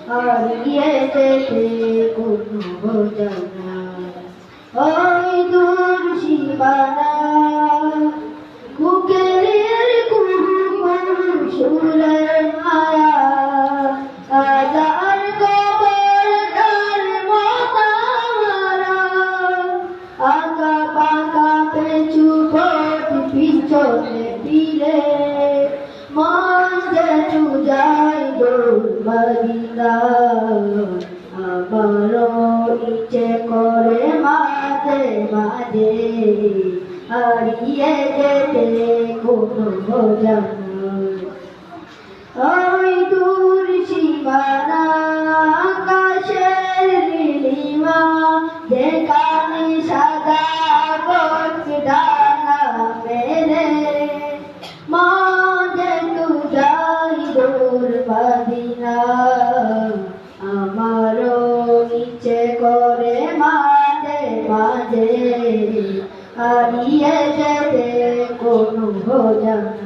হারিয়ে যেতে কোনো বোঝানা ওই দূর সীমানা বুকের কুহুকুহু সুরের মায়া আজার কবর তার মতামারা আঁকা পাকা পেছু পথ পিছনে ফিরে মন যেন যায় দৌড় আমারও ইচ্ছে করে মাঝে মাঝে হারিয়ে যেতে কোনো বোঝানা ওই দূর সীমানা আকাশের নীলিমা যেখানে সাদা বক ডানা মেলে মা যেন যাই দূর মদিনা আমারও ইচ্ছে করে মাঝে মাঝে হারিয়ে যেতে কোনো বোঝানা